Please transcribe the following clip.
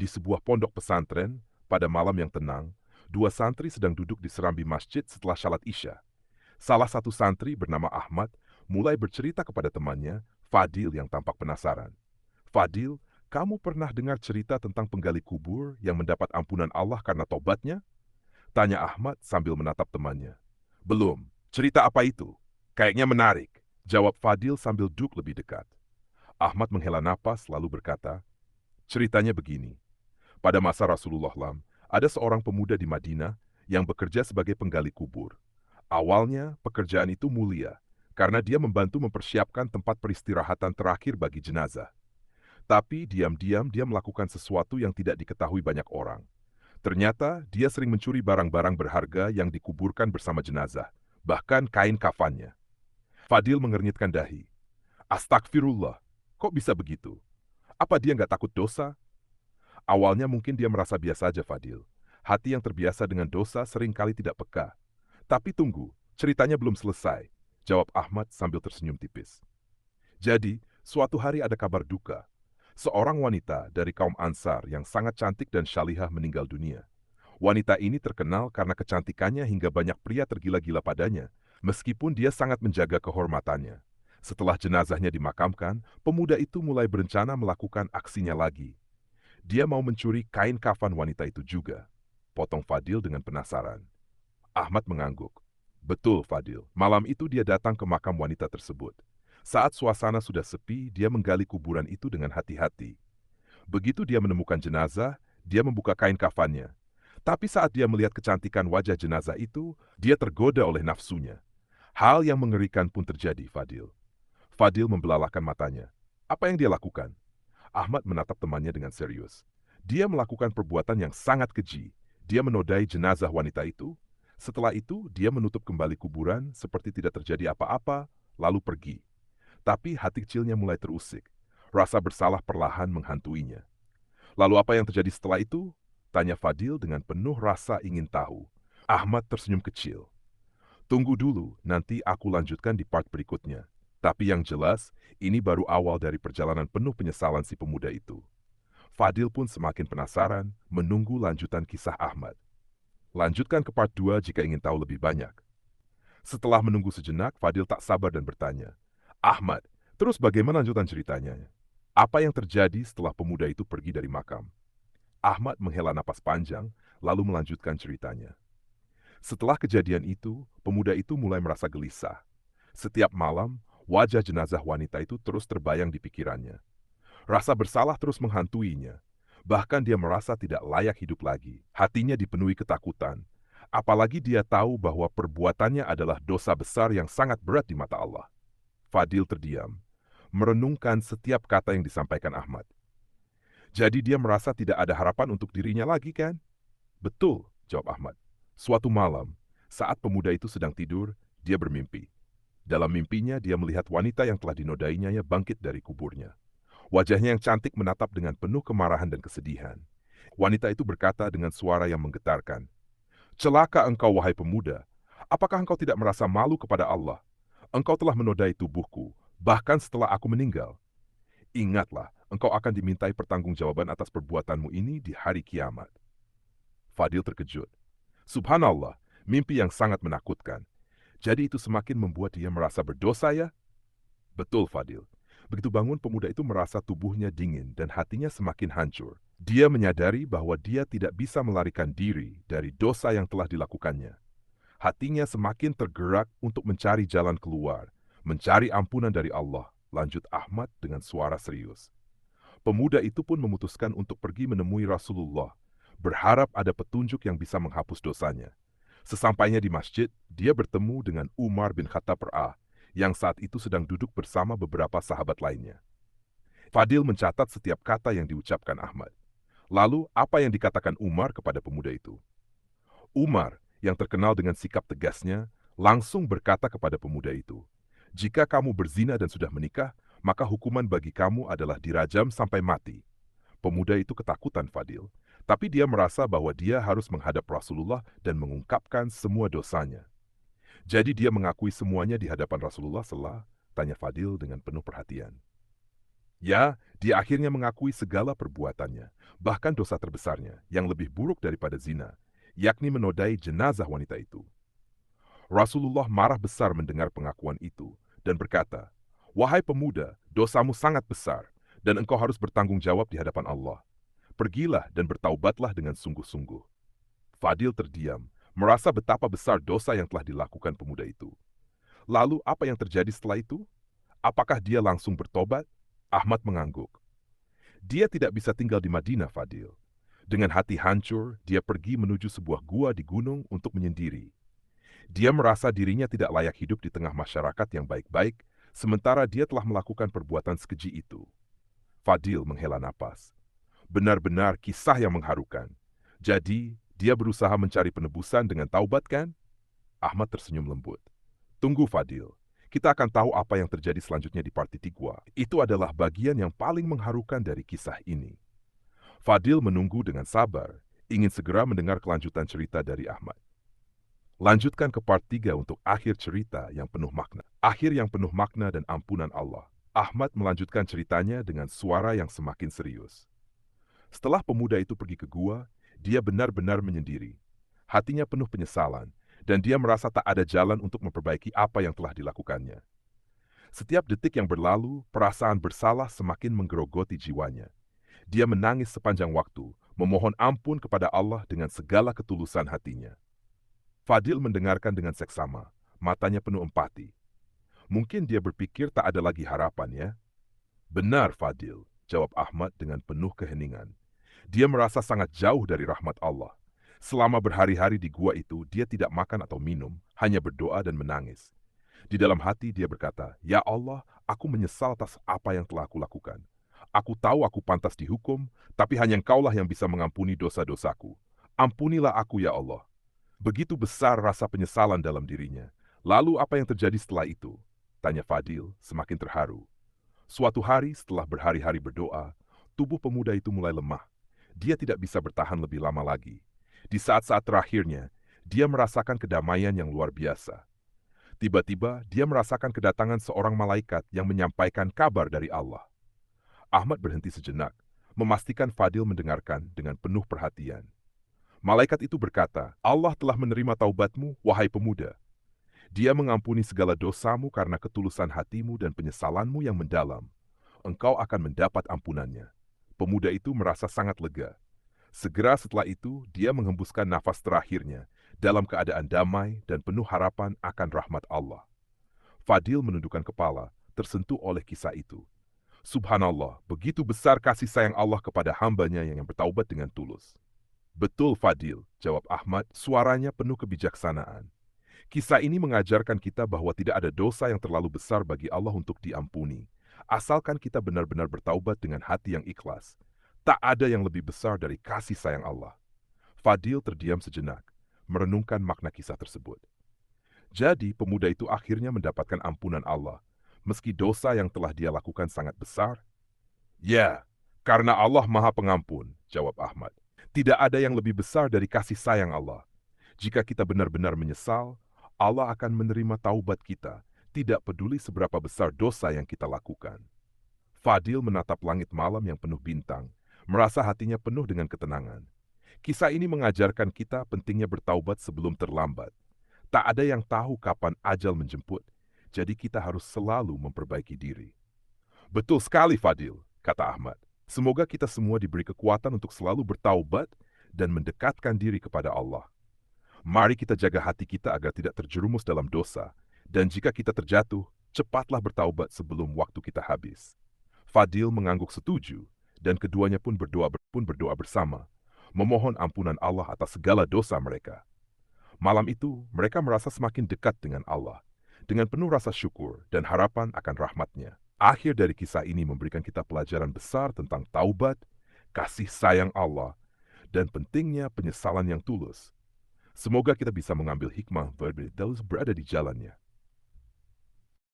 Di sebuah pondok pesantren, pada malam yang tenang, dua santri sedang duduk di serambi masjid setelah shalat Isya. Salah satu santri bernama Ahmad mulai bercerita kepada temannya, Fadil yang tampak penasaran. Fadil, kamu pernah dengar cerita tentang penggali kubur yang mendapat ampunan Allah karena tobatnya? Tanya Ahmad sambil menatap temannya. Belum, cerita apa itu? Kayaknya menarik, jawab Fadil sambil duduk lebih dekat. Ahmad menghela napas lalu berkata, ceritanya begini. Pada masa Rasulullah SAW, ada seorang pemuda di Madinah yang bekerja sebagai penggali kubur. Awalnya, pekerjaan itu mulia, karena dia membantu mempersiapkan tempat peristirahatan terakhir bagi jenazah. Tapi diam-diam dia melakukan sesuatu yang tidak diketahui banyak orang. Ternyata dia sering mencuri barang-barang berharga yang dikuburkan bersama jenazah, bahkan kain kafannya. Fadil mengernyitkan dahi. Astagfirullah, kok bisa begitu? Apa dia nggak takut dosa? Awalnya mungkin dia merasa biasa saja, Fadil. Hati yang terbiasa dengan dosa seringkali tidak peka. Tapi tunggu, ceritanya belum selesai, jawab Ahmad sambil tersenyum tipis. Jadi, suatu hari ada kabar duka. Seorang wanita dari kaum Ansar yang sangat cantik dan syalihah meninggal dunia. Wanita ini terkenal karena kecantikannya hingga banyak pria tergila-gila padanya, meskipun dia sangat menjaga kehormatannya. Setelah jenazahnya dimakamkan, pemuda itu mulai berencana melakukan aksinya lagi. Dia mau mencuri kain kafan wanita itu juga. Potong Fadil dengan penasaran. Ahmad mengangguk. Betul, Fadil. Malam itu dia datang ke makam wanita tersebut. Saat suasana sudah sepi, dia menggali kuburan itu dengan hati-hati. Begitu dia menemukan jenazah, dia membuka kain kafannya. Tapi saat dia melihat kecantikan wajah jenazah itu, dia tergoda oleh nafsunya. Hal yang mengerikan pun terjadi, Fadil. Fadil membelalakkan matanya. Apa yang dia lakukan? Ahmad menatap temannya dengan serius. Dia melakukan perbuatan yang sangat keji. Dia menodai jenazah wanita itu. Setelah itu, dia menutup kembali kuburan seperti tidak terjadi apa-apa, lalu pergi. Tapi hati kecilnya mulai terusik. Rasa bersalah perlahan menghantuinya. Lalu apa yang terjadi setelah itu? Tanya Fadil dengan penuh rasa ingin tahu. Ahmad tersenyum kecil. Tunggu dulu, nanti aku lanjutkan di part berikutnya. Tapi yang jelas, ini baru awal dari perjalanan penuh penyesalan si pemuda itu. Fadil pun semakin penasaran, menunggu lanjutan kisah Ahmad. Lanjutkan ke part 2 jika ingin tahu lebih banyak. Setelah menunggu sejenak, Fadil tak sabar dan bertanya, Ahmad, terus bagaimana lanjutan ceritanya? Apa yang terjadi setelah pemuda itu pergi dari makam? Ahmad menghela napas panjang, lalu melanjutkan ceritanya. Setelah kejadian itu, pemuda itu mulai merasa gelisah. Setiap malam, wajah jenazah wanita itu terus terbayang di pikirannya. Rasa bersalah terus menghantuinya. Bahkan dia merasa tidak layak hidup lagi. Hatinya dipenuhi ketakutan. Apalagi dia tahu bahwa perbuatannya adalah dosa besar yang sangat berat di mata Allah. Fadil terdiam, merenungkan setiap kata yang disampaikan Ahmad. Jadi dia merasa tidak ada harapan untuk dirinya lagi, kan? Betul, jawab Ahmad. Suatu malam, saat pemuda itu sedang tidur, dia bermimpi. Dalam mimpinya, dia melihat wanita yang telah dinodainya bangkit dari kuburnya. Wajahnya yang cantik menatap dengan penuh kemarahan dan kesedihan. Wanita itu berkata dengan suara yang menggetarkan, celaka engkau, wahai pemuda. Apakah engkau tidak merasa malu kepada Allah? Engkau telah menodai tubuhku, bahkan setelah aku meninggal. Ingatlah, engkau akan dimintai pertanggungjawaban atas perbuatanmu ini di hari kiamat. Fadil terkejut. Subhanallah, mimpi yang sangat menakutkan. Jadi itu semakin membuat dia merasa berdosa, ya? Betul, Fadil. Begitu bangun, pemuda itu merasa tubuhnya dingin dan hatinya semakin hancur. Dia menyadari bahwa dia tidak bisa melarikan diri dari dosa yang telah dilakukannya. Hatinya semakin tergerak untuk mencari jalan keluar, mencari ampunan dari Allah, lanjut Ahmad dengan suara serius. Pemuda itu pun memutuskan untuk pergi menemui Rasulullah, berharap ada petunjuk yang bisa menghapus dosanya. Sesampainya di masjid, dia bertemu dengan Umar bin Khattab RA, yang saat itu sedang duduk bersama beberapa sahabat lainnya. Fadil mencatat setiap kata yang diucapkan Ahmad. Lalu, apa yang dikatakan Umar kepada pemuda itu? Umar, yang terkenal dengan sikap tegasnya, langsung berkata kepada pemuda itu, jika kamu berzina dan sudah menikah, maka hukuman bagi kamu adalah dirajam sampai mati. Pemuda itu ketakutan, Fadil, tapi dia merasa bahwa dia harus menghadap Rasulullah dan mengungkapkan semua dosanya. Jadi dia mengakui semuanya di hadapan Rasulullah tanya Fadil dengan penuh perhatian. Ya, dia akhirnya mengakui segala perbuatannya, bahkan dosa terbesarnya yang lebih buruk daripada zina, yakni menodai jenazah wanita itu. Rasulullah marah besar mendengar pengakuan itu dan berkata, "Wahai pemuda, dosamu sangat besar dan engkau harus bertanggung jawab di hadapan Allah. Pergilah dan bertaubatlah dengan sungguh-sungguh." Fadil terdiam, merasa betapa besar dosa yang telah dilakukan pemuda itu. Lalu apa yang terjadi setelah itu? Apakah dia langsung bertobat? Ahmad mengangguk. Dia tidak bisa tinggal di Madinah, Fadil. Dengan hati hancur, dia pergi menuju sebuah gua di gunung untuk menyendiri. Dia merasa dirinya tidak layak hidup di tengah masyarakat yang baik-baik, sementara dia telah melakukan perbuatan sekeji itu. Fadil menghela napas. Benar-benar kisah yang mengharukan. Jadi, dia berusaha mencari penebusan dengan taubat kan? Ahmad tersenyum lembut. Tunggu Fadil, kita akan tahu apa yang terjadi selanjutnya di Partiti Gua. Itu adalah bagian yang paling mengharukan dari kisah ini. Fadil menunggu dengan sabar, ingin segera mendengar kelanjutan cerita dari Ahmad. Lanjutkan ke part 3 untuk akhir cerita yang penuh makna. Akhir yang penuh makna dan ampunan Allah. Ahmad melanjutkan ceritanya dengan suara yang semakin serius. Setelah pemuda itu pergi ke gua, dia benar-benar menyendiri. Hatinya penuh penyesalan, dan dia merasa tak ada jalan untuk memperbaiki apa yang telah dilakukannya. Setiap detik yang berlalu, perasaan bersalah semakin menggerogoti jiwanya. Dia menangis sepanjang waktu, memohon ampun kepada Allah dengan segala ketulusan hatinya. Fadil mendengarkan dengan seksama, matanya penuh empati. Mungkin dia berpikir tak ada lagi harapan ya? Benar Fadil, jawab Ahmad dengan penuh keheningan. Dia merasa sangat jauh dari rahmat Allah. Selama berhari-hari di gua itu, dia tidak makan atau minum, hanya berdoa dan menangis. Di dalam hati dia berkata, "Ya Allah, aku menyesal atas apa yang telah aku lakukan. Aku tahu aku pantas dihukum, tapi hanya Engkaulah yang bisa mengampuni dosa-dosaku. Ampunilah aku ya Allah." Begitu besar rasa penyesalan dalam dirinya. Lalu apa yang terjadi setelah itu? Tanya Fadil, semakin terharu. Suatu hari setelah berhari-hari berdoa, tubuh pemuda itu mulai lemah. Dia tidak bisa bertahan lebih lama lagi. Di saat-saat terakhirnya, dia merasakan kedamaian yang luar biasa. Tiba-tiba, dia merasakan kedatangan seorang malaikat yang menyampaikan kabar dari Allah. Ahmad berhenti sejenak, memastikan Fadil mendengarkan dengan penuh perhatian. Malaikat itu berkata, "Allah telah menerima taubatmu, wahai pemuda. Dia mengampuni segala dosamu karena ketulusan hatimu dan penyesalanmu yang mendalam. Engkau akan mendapat ampunannya." Pemuda itu merasa sangat lega. Segera setelah itu, dia menghembuskan nafas terakhirnya dalam keadaan damai dan penuh harapan akan rahmat Allah. Fadil menundukkan kepala, tersentuh oleh kisah itu. Subhanallah, begitu besar kasih sayang Allah kepada hambanya yang bertaubat dengan tulus. Betul Fadil, jawab Ahmad, suaranya penuh kebijaksanaan. Kisah ini mengajarkan kita bahwa tidak ada dosa yang terlalu besar bagi Allah untuk diampuni, asalkan kita benar-benar bertaubat dengan hati yang ikhlas. Tak ada yang lebih besar dari kasih sayang Allah. Fadil terdiam sejenak, merenungkan makna kisah tersebut. Jadi, pemuda itu akhirnya mendapatkan ampunan Allah, meski dosa yang telah dia lakukan sangat besar. Ya, karena Allah Maha Pengampun, jawab Ahmad. Tidak ada yang lebih besar dari kasih sayang Allah. Jika kita benar-benar menyesal, Allah akan menerima taubat kita, tidak peduli seberapa besar dosa yang kita lakukan. Fadil menatap langit malam yang penuh bintang, merasa hatinya penuh dengan ketenangan. Kisah ini mengajarkan kita pentingnya bertaubat sebelum terlambat. Tak ada yang tahu kapan ajal menjemput, jadi kita harus selalu memperbaiki diri. Betul sekali Fadil, kata Ahmad. Semoga kita semua diberi kekuatan untuk selalu bertaubat dan mendekatkan diri kepada Allah. Mari kita jaga hati kita agar tidak terjerumus dalam dosa, dan jika kita terjatuh, cepatlah bertaubat sebelum waktu kita habis. Fadil mengangguk setuju, dan keduanya pun berdoa bersama, memohon ampunan Allah atas segala dosa mereka. Malam itu, mereka merasa semakin dekat dengan Allah, dengan penuh rasa syukur dan harapan akan rahmat-Nya. Akhir dari kisah ini memberikan kita pelajaran besar tentang taubat, kasih sayang Allah, dan pentingnya penyesalan yang tulus. Semoga kita bisa mengambil hikmah berada di jalannya.